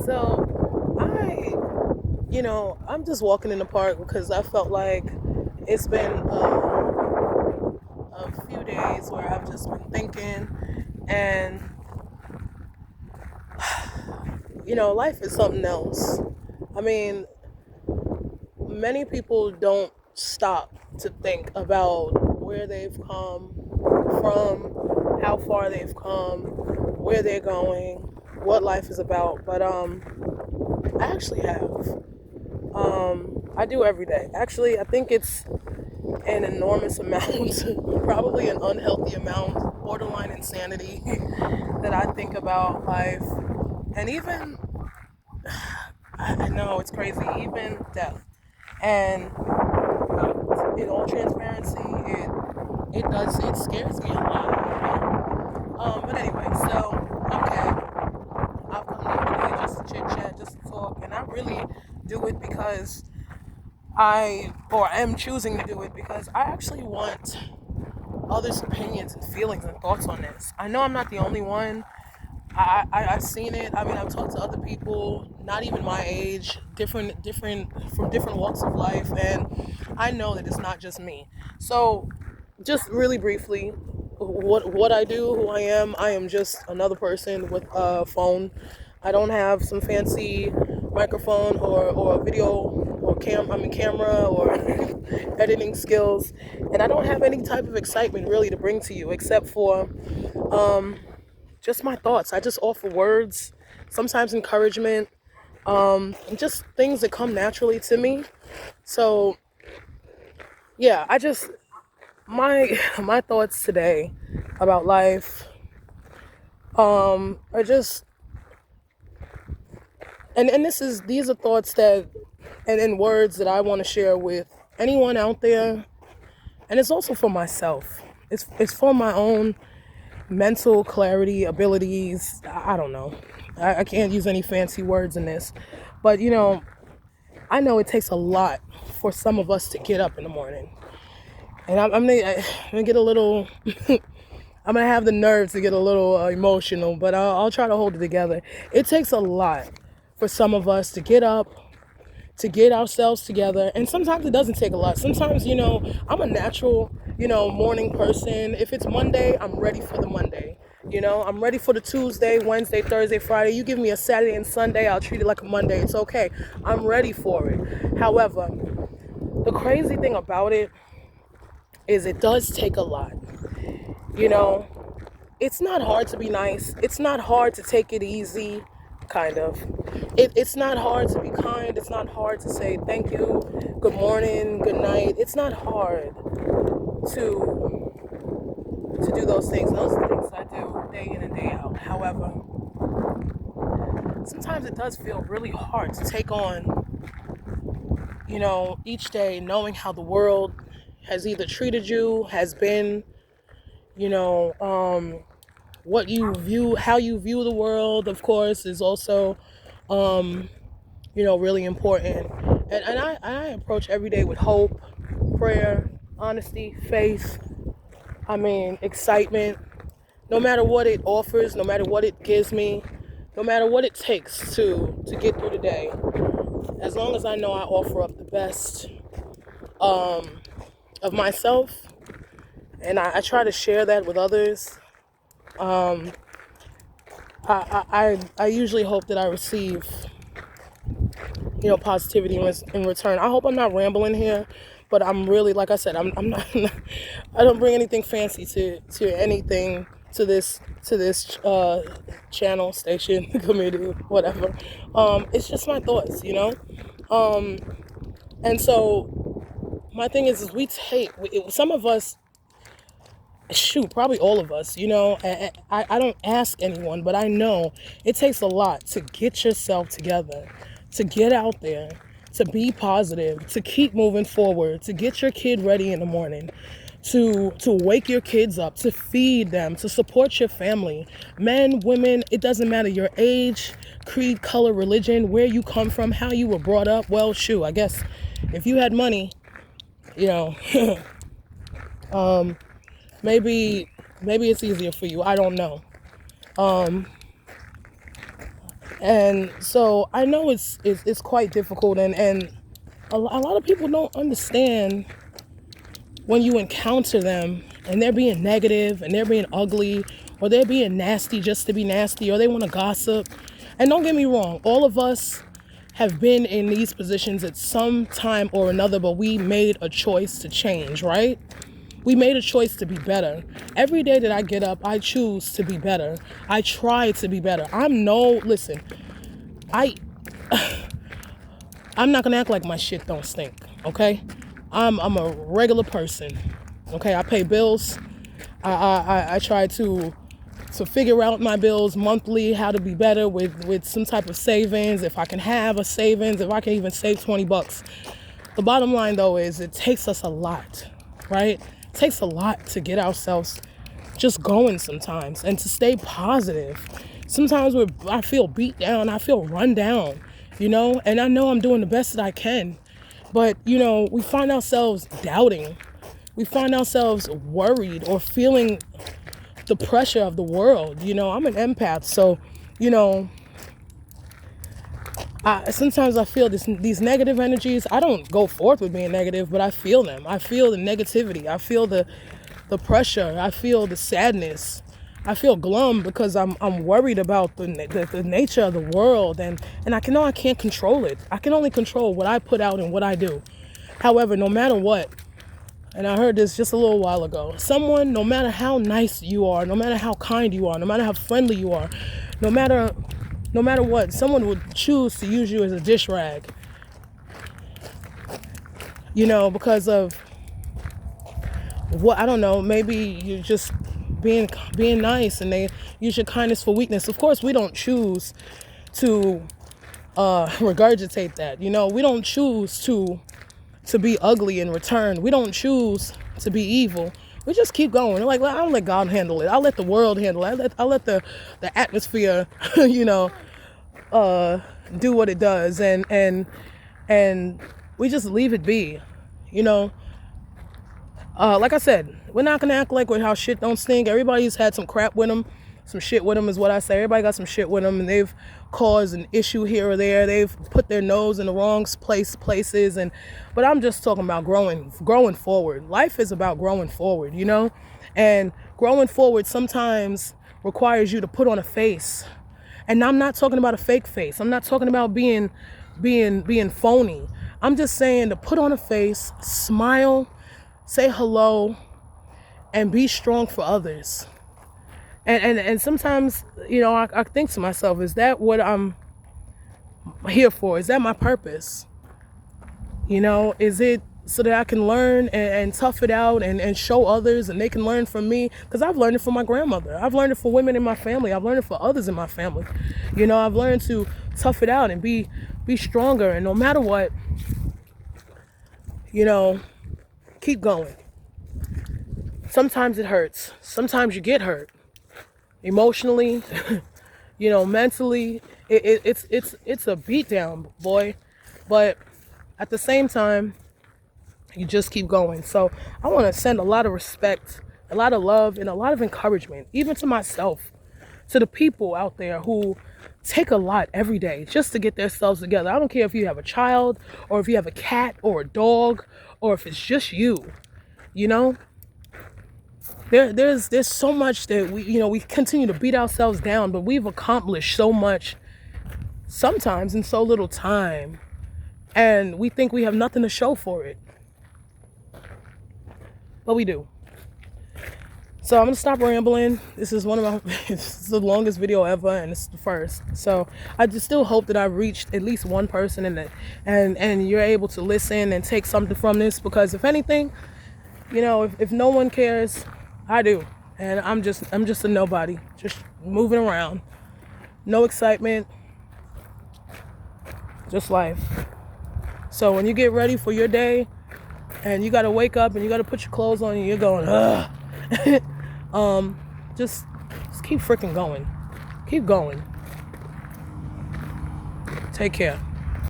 So I'm just walking in the park because I felt like it's been a few days where I've just been thinking, and life is something else. I mean, many people don't stop to think about where they've come from, how far they've come, where they're going, what life is about. But I actually have. I do every day. Actually, I think it's an enormous amount, probably an unhealthy amount, borderline insanity, that I think about life. And even, I know it's crazy, even death. And in all transparency, it scares me a lot. But anyway, so, okay, I've come here today just to chit chat, just to talk. And I really do it because or am choosing to do it because I actually want others' opinions and feelings and thoughts on this. I know I'm not the only one. I've seen it. I mean, I've talked to other people, not even my age, different from different walks of life, and I know that it's not just me. So, just really briefly, what I do, who I am just another person with a phone. I don't have some fancy microphone or video or camera or editing skills, and I don't have any type of excitement really to bring to you except for um, just my thoughts. I just offer words, sometimes encouragement, and just things that come naturally to me. So yeah, I just my thoughts today about life are just and these are thoughts that and words that I want to share with anyone out there, and it's also for myself. It's for my own mental clarity, abilities. I don't know. I can't use any fancy words in this, but I know it takes a lot for some of us to get up in the morning, and I'm gonna get a little. I'm gonna have the nerves to get a little emotional, but I'll try to hold it together. It takes a lot for some of us to get up, to get ourselves together, and sometimes it doesn't take a lot. Sometimes, I'm a natural, morning person. If it's Monday, I'm ready for the Monday. I'm ready for the Tuesday, Wednesday, Thursday, Friday. You give me a Saturday and Sunday, I'll treat it like a Monday. It's okay. I'm ready for it. However, the crazy thing about it is it does take a lot. You know, it's not hard to be nice. It's not hard to take it easy, kind of. It's not hard to be kind. It's not hard to say thank you, good morning, good night. It's not hard to do those things. Those are things I do day in and day out. However, sometimes it does feel really hard to take on, each day knowing how the world has either treated you, has been, you know, what you view, how you view the world, of course, is also, really important. And I approach every day with hope, prayer, honesty, faith. I mean, excitement. No matter what it offers, no matter what it gives me, no matter what it takes to get through the day, as long as I know I offer up the best of myself, and I try to share that with others. Um, I usually hope that I receive, positivity in return. I hope I'm not rambling here, but I'm really, like I said, I'm not, I don't bring anything fancy to anything to this channel, station, committee, whatever. It's just my thoughts, Um, and so my thing is some of us, shoot, probably all of us, I don't ask anyone, but I know it takes a lot to get yourself together, to get out there, to be positive, to keep moving forward, to get your kid ready in the morning, to wake your kids up, to feed them, to support your family. Men, women, it doesn't matter your age, creed, color, religion, where you come from, how you were brought up. Well, shoot, I guess if you had money, you know, maybe it's easier for you. I don't know. And so I know it's quite difficult, and a lot of people don't understand when you encounter them and they're being negative and they're being ugly, or they're being nasty just to be nasty, or they want to gossip. And don't get me wrong, all of us have been in these positions at some time or another, but we made a choice to change, right? We made a choice to be better. Every day that I get up, I choose to be better. I try to be better. Listen, I'm not gonna act like my shit don't stink, okay? I'm a regular person, okay? I pay bills. I try to figure out my bills monthly, how to be better with some type of savings. If I can have a savings, if I can even save $20. The bottom line though is it takes us a lot, right? It takes a lot to get ourselves just going sometimes, and to stay positive. Sometimes I feel beat down, I feel run down, and I know I'm doing the best that I can, but we find ourselves doubting. We find ourselves worried or feeling the pressure of the world. I'm an empath, so sometimes I feel these negative energies. I don't go forth with being negative, but I feel them. I feel the negativity. I feel the pressure. I feel the sadness. I feel glum because I'm worried about the nature of the world, and I can't control it. I can only control what I put out and what I do. However, no matter what, and I heard this just a little while ago, someone, no matter how nice you are, no matter how kind you are, no matter how friendly you are, no matter what, someone would choose to use you as a dish rag, because of what, I don't know, maybe you're just being nice and they use your kindness for weakness. Of course, we don't choose to regurgitate that. We don't choose to be ugly in return. We don't choose to be evil. We just keep going. Like, I'll let God handle it. I'll let the world handle it. I'll let the atmosphere, do what it does, and we just leave it be. Like I said, we're not gonna act like how shit don't stink. Everybody's had some crap with them, some shit with them is what I say. Everybody got some shit with them, and they've caused an issue here or there. They've put their nose in the wrong places, but I'm just talking about growing forward. Life is about growing forward, and growing forward sometimes requires you to put on a face. And I'm not talking about a fake face. I'm not talking about being phony. I'm just saying to put on a face, smile, say hello, and be strong for others. And sometimes, I think to myself, is that what I'm here for? Is that my purpose? Is it so that I can learn and tough it out and show others, and they can learn from me? Because I've learned it from my grandmother. I've learned it from women in my family. I've learned it for others in my family. I've learned to tough it out and be stronger. And no matter what, keep going. Sometimes it hurts. Sometimes you get hurt. Emotionally, mentally, it's a beatdown, boy. But at the same time, you just keep going. So I want to send a lot of respect, a lot of love, and a lot of encouragement, even to myself, to the people out there who take a lot every day just to get themselves together. I don't care if you have a child, or if you have a cat or a dog, or if it's just you. There's so much that we continue to beat ourselves down, but we've accomplished so much sometimes in so little time, and we think we have nothing to show for it, but we do. So I'm gonna stop rambling. This is this is the longest video ever, and it's the first. So I just still hope that I've reached at least one person, and you're able to listen and take something from this, because if anything, if no one cares, I do. And I'm just a nobody, just moving around. No excitement, just life. So when you get ready for your day and you gotta wake up and you gotta put your clothes on and you're going, ugh, just keep freaking going. Keep going. Take care.